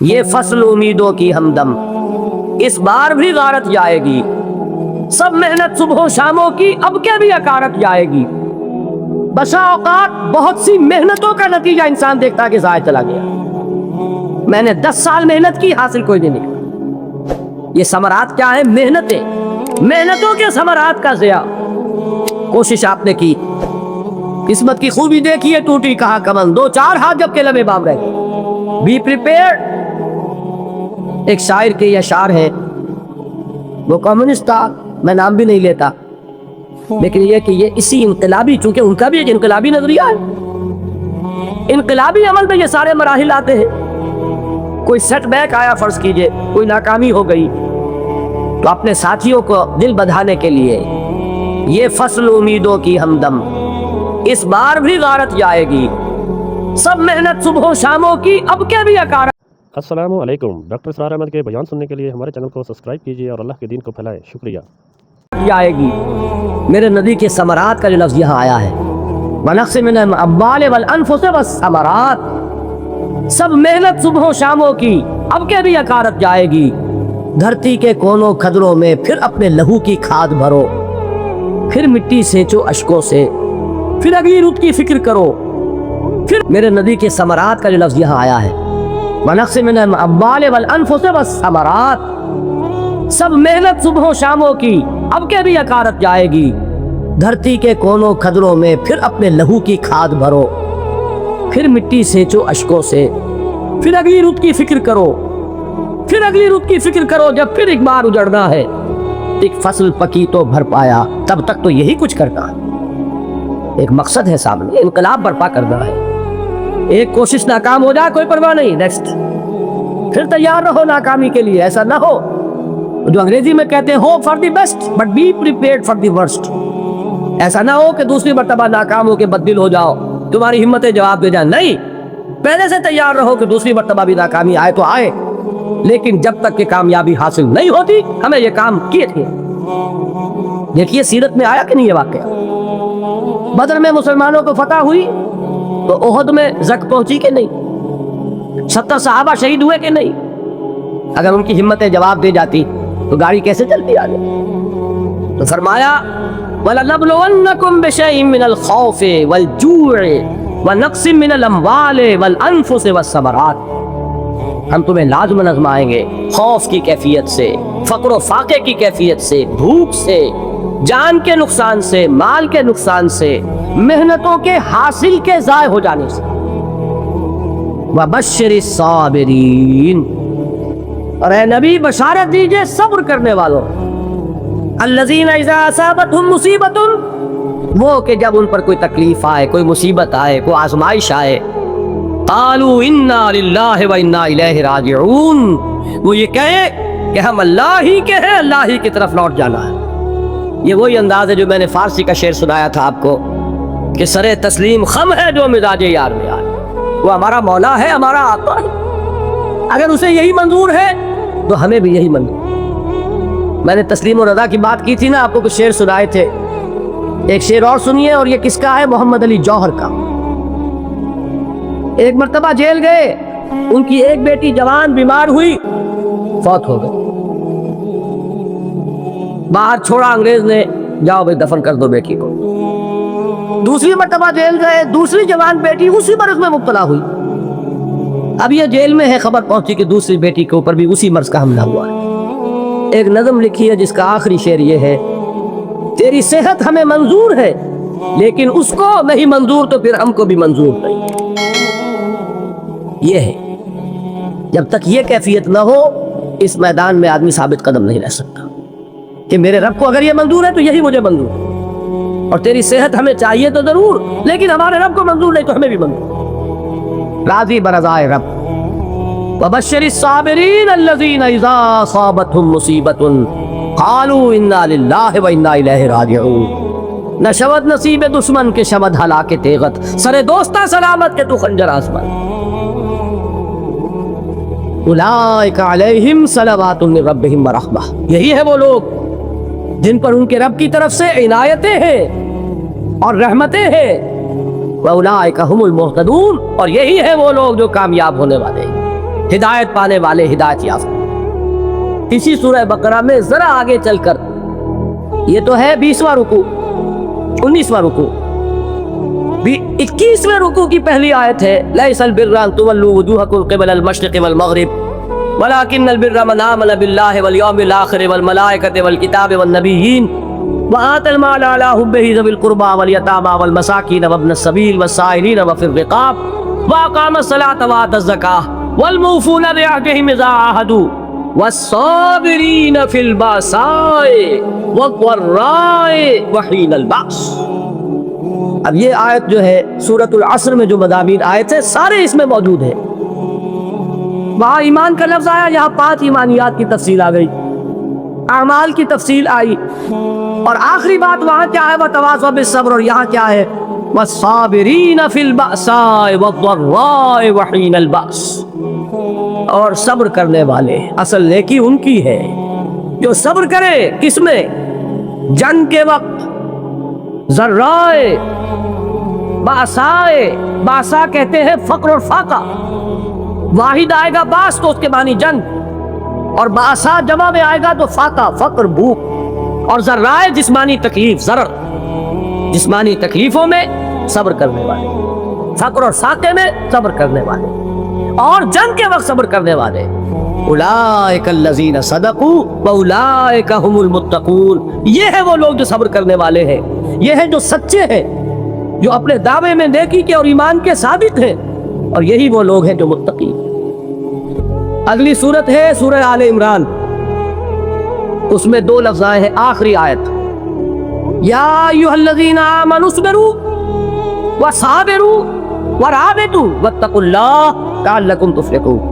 یہ فصل امیدوں کی ہمدم اس بار بھی غارت جائے گی، سب محنت صبح و شاموں کی اب کیا بھی اکارت جائے گی۔ بسا اوقات بہت سی محنتوں کا نتیجہ انسان دیکھتا کہ ضائع چلا گیا، میں نے 10 سال محنت کی، حاصل کوئی نہیں نکلا۔ یہ ثمرات کیا ہیں؟ محنتوں کے ثمرات کا ضیاع۔ کوشش آپ نے کی، قسمت کی خوبی دیکھیے، ٹوٹی کہاں کمن، 2-4 ہاتھ جب کے لبے بام رہ گئے۔ Be prepared. ایک شاعر کے یہ اشعار ہیں، وہ کمیونسٹ تھا، میں نام بھی نہیں لیتا، لیکن یہ کہ یہ اسی انقلابی، چونکہ ان کا بھی ایک انقلابی نظریہ ہے، انقلابی عمل میں یہ سارے مراحل آتے ہیں۔ کوئی سیٹ بیک آیا، فرض کیجئے کوئی ناکامی ہو گئی، تو اپنے ساتھیوں کو دل بندھانے کے لیے یہ فصل امیدوں کی ہمدم اس بار بھی غارت جائے گی، سب محنت صبح و شاموں کی اب کیا بھی اکارت۔ السلام علیکم، ڈاکٹر اسرار احمد کے بیان سننے کے لیے ہمارے چینل کو سبسکرائب کیجیے اور اللہ کے دین کو پھیلائیں۔ شکریہ۔ جائے گی۔ میرے نبی کے ثمرات کا جو لفظ یہاں آیا ہے، وَنَقْصٍ مِّنَ الْأَمْوَالِ وَالْأَنفُسِ وَالثَّمَرَاتِ، سب محنت صبح و شاموں کی اب کے بھی اکارت جائے گی۔ دھرتی کے کونوں کھدروں میں پھر اپنے لہو کی کھاد بھرو، پھر مٹی سینچو اشکوں سے، پھر اگلی رت کی فکر کرو۔ پھر میرے نبی کے ثمرات کا جو لفظ یہاں آیا ہے، وَنَقْصٍ مِّنَ الْأَمْوَالِ وَالْأَنفُسِ وَالثَّمَرَاتِ، سب محنت صبح و شاموں کی اب کے بھی اکارت جائے گی۔ دھرتی کے کونوں کھدروں میں پھر اپنے لہو کی کھاد بھرو، پھر مٹی سینچو اشکوں سے، پھر اگلی رت کی فکر کرو۔ پھر اگلی رت کی فکر کرو، جب پھر ایک بار اجڑنا ہے، ایک فصل پکی تو بھر پایا، تب تک تو یہی کچھ کرنا ہے۔ ایک مقصد ہے سامنے، انقلاب برپا کرنا ہے۔ ایک کوشش ناکام ہو جائے کوئی پرواہ نہیں، نیکسٹ، پھر تیار رہو ناکامی کے لیے۔ ایسا نہ ہو جو انگریزی میں کہتے ہیں hope for the best but be prepared for the worst. ایسا نہ ہو کہ دوسری مرتبہ ناکام ہو کے بددل ہو جاؤ، تمہاری ہمتیں جواب دے جائیں۔ نہیں، پہلے سے تیار رہو کہ دوسری مرتبہ بھی ناکامی آئے تو آئے، لیکن جب تک کہ کامیابی حاصل نہیں ہوتی ہمیں یہ کام کیے تھے۔ دیکھیے سیرت میں آیا کہ نہیں یہ واقعہ؟ بدر میں مسلمانوں کو فتح ہوئی تو احد میں زک پہنچی کہ نہیں؟ 70 صحابہ شہید ہوئے کہ نہیں؟ اگر ان کی ہمتیں جواب دے جاتی تو گاڑی کیسے چلتی آگے؟ تو فرمایا وَلَنَبْلُوَنَّكُمْ بِشَيْءٍ مِّنَ الْخَوْفِ وَالْجُوعِ وَنَقْصٍ مِّنَ الْأَمْوَالِ وَالْأَنفُسِ وَالثَّمَرَاتِ، ہم تمہیں لازم آزمائیں گے، خوف کی کیفیت سے، فقر و فاقے کی کیفیت سے، بھوک سے، جان کے نقصان سے، مال کے نقصان سے، محنتوں کے حاصل کے ضائع ہو جانے سے۔ وَبَشِّرِ الصَّابِرِينَ، اور اے نبی بشارت دیجئے صبر کرنے والوں۔ الذین اذا اصابتہم مصیبت، وہ کہ جب ان پر کوئی تکلیف آئے، کوئی مصیبت آئے، کوئی آزمائش آئے، قالوا انا للہ و انا الیہ راجعون، وہ یہ کہیں کہ ہم اللہ ہی کے ہیں، اللہ ہی کی طرف لوٹ جانا ہے۔ یہ وہی انداز ہے جو میں نے فارسی کا شعر سنایا تھا آپ کو کہ سرے تسلیم خم ہے جو مزاج یار میں آئے، وہ ہمارا مولا ہے، ہمارا آقا ہے، اگر اسے یہی منظور ہے تو ہمیں بھی یہی منظور۔ میں نے تسلیم و رضا کی بات کی تھی نا، آپ کو کچھ شعر سنائے تھے، ایک شعر اور سنیے، اور یہ کس کا ہے؟ محمد علی جوہر کا۔ ایک مرتبہ جیل گئے، ان کی ایک بیٹی جوان بیمار ہوئی، فوت ہو گئی، باہر چھوڑا انگریز نے، جاؤ بھائی دفن کر دو بیٹی کو۔ دوسری مرتبہ جیل گئے، دوسری جوان بیٹی اسی مرض میں مبتلا ہوئی، اب یہ جیل میں ہے، خبر پہنچی کہ دوسری بیٹی کے اوپر بھی اسی مرض کا حملہ ہوا ہے۔ ایک نظم لکھی ہے جس کا آخری شعر یہ ہے، تیری صحت ہمیں منظور ہے لیکن اس کو نہیں منظور تو پھر ہم کو بھی منظور نہیں۔ یہ ہے، جب تک یہ کیفیت نہ ہو اس میدان میں آدمی ثابت قدم نہیں رہ سکتا کہ میرے رب کو اگر یہ منظور ہے تو یہی مجھے منظور ہے، اور تیری صحت ہمیں چاہیے تو ضرور، لیکن ہمارے رب کو منظور نہیں تو ہمیں بھی منظور۔ راضی برضائے رب۔ وَبَشِّرِ الصَّابِرِينَ الَّذِينَ إِذَا أَصَابَتْهُم مُّصِیبَةٌ قَالُوا إِنَّا لِلَّهِ وَإِنَّا إِلَیہِ رَاجِعُونَ، نہ شود نصیب دشمن کے شود ہلاک تیغت، سر دوستہ سلامت کے تو خنجر آزمائے۔ اولئک علیہم صلوات من ربہم ورحمہ، یہی ہے وہ لوگ جن پر ان کے رب کی طرف سے عنایتیں ہیں اور رحمتیں ہیں۔ وَأُولَئِكَ هُمُ الْمُهْتَدُونَ، اور یہی ہے وہ لوگ جو کامیاب ہونے والے ہیں۔ ہدایت پانے والے ہدایت یافتہ۔ اسی سورہ بقرہ میں ذرا آگے چل کر، یہ تو ہے 20واں رکوع، 19واں رکوع، 21ویں رکوع کی پہلی آیت ہے لیس البر ان تولوا وجوہکم قبل المشرق والمغرب ولکن البر من آمن باللہ والیوم الآخر والملائکۃ والکتاب والنبیین وآتى المال على حبه ذوي القربى واليتامى والمساكين وابن السبيل والسائلين وفي الرقاب وأقام الصلاة وآتى الزكاة والموفون بعهدهم إذا عاهدوا والصابرين في البأساء والضراء وحين البأس۔ اب یہ آیت جو ہے سورۃ العصر میں جو مضامین آیت ہے سارے اس میں موجود ہیں۔ وہاں ایمان کا لفظ آیا، یہاں 5 ایمانیات کی تفصیل آ گئی، اعمال کی تفصیل آئی، اور آخری بات وہاں کیا ہے وَتَوَاصَوْا بِالصَّبْرِ، اور یہاں کیا ہے وَالصَّابِرِينَ فِي الْبَأْسَاءِ وَالضَّرَّاءِ وَحِينَ الْبَأْسِ، اور صبر کرنے والے، اصل نیکی ان کی ہے جو صبر کرے، کس میں؟ جنگ کے وقت، ذرائے، باسائے، باسا کہتے ہیں فقر اور فاقہ، واحد آئے گا باس تو اس کے معنی جنگ، اور باسا جمع میں آئے گا تو فاقہ فقر بھوک، اور ذرائے جسمانی تکلیف، ضرر جسمانی تکلیفوں میں صبر کرنے والے، فقر اور فاقے میں صبر کرنے والے، اور جنگ کے وقت صبر کرنے والے، اولئک الذین صدقوا واولئک هم المتقون، یہ ہے وہ لوگ جو صبر کرنے والے ہیں، یہ ہے جو سچے ہیں، جو اپنے دعوے میں نیکی کے اور ایمان کے ثابت ہیں، اور یہی وہ لوگ ہیں جو متقی۔ اگلی صورت ہے سورہ آل عمران، اس میں 2 لفظ آئے ہیں، آخری آیت یا ایھا الذین آمنوا اصبروا وصابروا ورابطوا واتقوا اللہ لعلکم تفلحون۔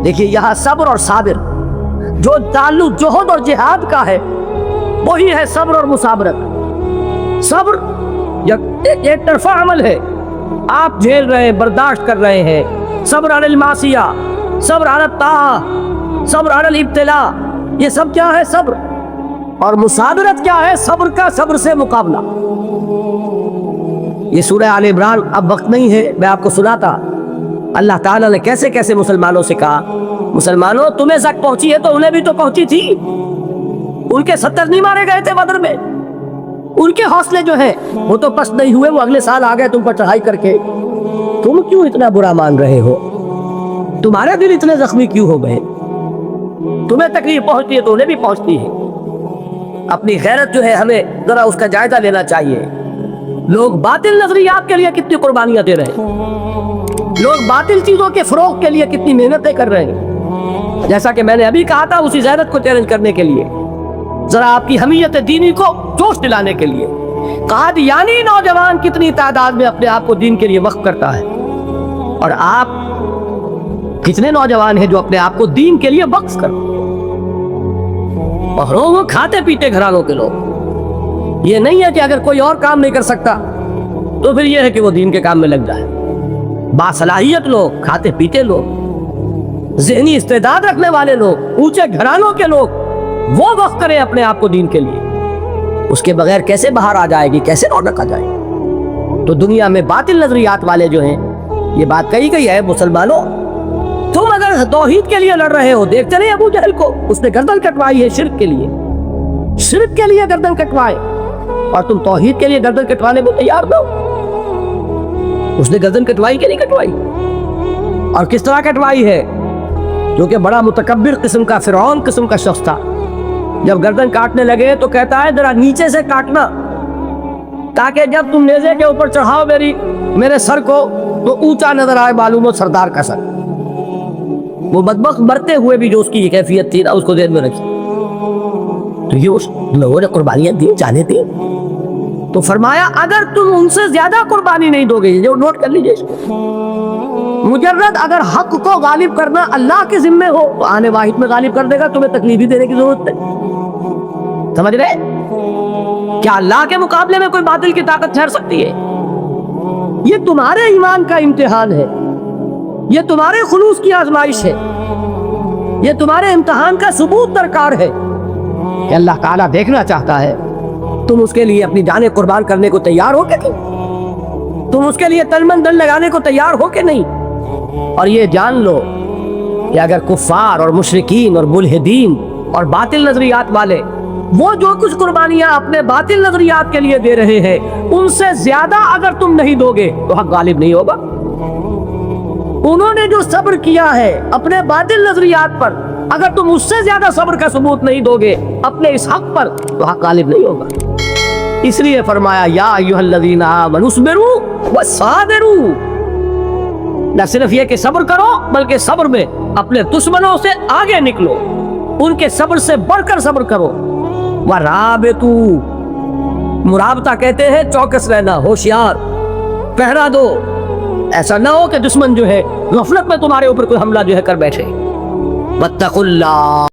دیکھیے یہاں صبر اور صابر جو تعلق جہد اور جہاد کا ہے وہی ہے صبر اور مصابرت۔ صبر ایک طرفہ عمل ہے، آپ جھیل رہے ہیں، برداشت کر رہے ہیں، صبر علی المعصیہ، صبر علی الطاعہ، صبر علی الابتلاء، یہ سب کیا ہے؟ صبر۔ اور مصابرت کیا ہے؟ صبر کا صبر سے مقابلہ۔ یہ سورہ آل عمران، اب وقت نہیں ہے میں آپ کو سناتا اللہ تعالیٰ نے کیسے کیسے مسلمانوں سے کہا، مسلمانوں تمہیں زک پہنچی ہے تو انہیں بھی تو پہنچی تھی، ان کے 70 نہیں مارے گئے تھے بدر میں، ان کے حوصلے جو ہیں وہ تو پست نہیں ہوئے، وہ اگلے سال آ گئے تم پر چڑھائی کر کے، تم کیوں اتنا برا مان رہے ہو؟ تمہارے دل اتنے زخمی کیوں ہو گئے؟ تمہیں تکلیف پہنچتی ہے تو انہیں بھی پہنچتی ہے۔ اپنی غیرت جو ہے ہمیں ذرا اس کا جائزہ لینا چاہیے۔ لوگ باطل نظریات کے لیے کتنی قربانیاں دے رہے ہیں، لوگ باطل چیزوں کے فروغ کے لیے کتنی محنتیں کر رہے ہیں۔ جیسا کہ میں نے ابھی کہا تھا، اسی غیرت کو چیلنج کرنے کے لیے، ذرا آپ کی حمیت دینی کو جوش دلانے کے لیے، قادیانی نوجوان کتنی تعداد میں اپنے آپ کو دین کے لیے وقف کرتا ہے، اور آپ کتنے نوجوان ہیں جو اپنے آپ کو دین کے لیے وقف کرتے ہیں، اور وہ کھاتے پیتے گھرانوں کے لوگ۔ یہ نہیں ہے کہ اگر کوئی اور کام نہیں کر سکتا تو پھر یہ ہے کہ وہ دین کے کام میں لگ جائے۔ باصلاحیت لوگ، کھاتے پیتے لوگ، ذہنی استعداد رکھنے والے لوگ، اونچے گھرانوں کے لوگ، وہ وقف کریں اپنے آپ کو دین کے لیے۔ اس کے بغیر کیسے باہر آ جائے گی، کیسے رونق آ جائے گی؟ تو دنیا میں باطل نظریات والے جو ہیں، یہ بات کہی گئی ہے، مسلمانوں تم اگر توحید کے لیے لڑ رہے ہو، دیکھتے نہیں ابو جہل کو، اس نے گردن کٹوائی ہے شرک کے لیے، شرک کے لیے گردن کٹوائے، اور تم توحید کے لیے گردن کٹوانے کو تیار نہ ہو۔ اس نے گردن کٹوائی کہ نہیں کٹوائی؟ اور کس طرح کٹوائی ہے؟ جو کہ بڑا متکبر قسم کا، فرعون قسم کا شخص تھا، جب گردن کاٹنے لگے تو کہتا ہے ذرا نیچے سے کاٹنا، تاکہ جب تم نیزے کے اوپر چڑھاؤ میرے سر کو تو اونچا نظر آئے، معلوم ہو سردار کا سر۔ وہ بدبخت مرتے ہوئے بھی جو اس کی یہ کیفیت تھی نا، اس کو ذہن میں رکھی۔ تو یہ اس لوگوں نے قربانیاں دی، جانے دی، تو فرمایا اگر تم ان سے زیادہ قربانی نہیں دو گے، جو نوٹ کر لیجئے اس کو، مجرد اگر حق کو غالب کرنا اللہ کے ذمے ہو تو آنے واحد میں غالب کر دے گا، تمہیں تکلیف ہی دینے کی ضرورت نہیں۔ سمجھ رہے؟ کیا اللہ کے مقابلے میں کوئی باطل کی طاقت ٹھہر سکتی ہے؟ یہ تمہارے ایمان کا امتحان ہے، یہ تمہارے خلوص کی آزمائش ہے، یہ تمہارے امتحان کا ثبوت درکار ہے کہ اللہ تعالیٰ دیکھنا چاہتا ہے تم اس کے لیے اپنی جانیں قربان کرنے کو تیار ہو کہ نہیں، تم اس کے لیے تن من دن لگانے کو تیار ہو کہ نہیں۔ اور یہ جان لو کہ اگر کفار اور مشرکین اور ملحدین اور باطل نظریات والے وہ جو کچھ قربانیاں اپنے باطل نظریات کے لیے دے رہے ہیں ان سے زیادہ اگر تم نہیں دو گے تو حق غالب نہیں ہوگا. انہوں نے جو صبر کیا ہے اپنے باطل نظریات پر، اگر تم اس سے زیادہ صبر کا ثبوت نہیں دو گے اپنے اس حق پر تو حق غالب نہیں ہوگا. اس لیے فرمایا یا ایھا الذین آمنوا اصبروا وصابروا. نہ صرف یہ کہ صبر کرو بلکہ صبر میں اپنے دشمنوں سے آگے نکلو، ان کے صبر سے بڑھ کر صبر کرو. ورابطوا، مرابطہ کہتے ہیں چوکس رہنا، ہوشیار، پہرا دو. ایسا نہ ہو کہ دشمن جو ہے غفلت میں تمہارے اوپر کوئی حملہ جو ہے کر بیٹھے. واتقوا اللہ.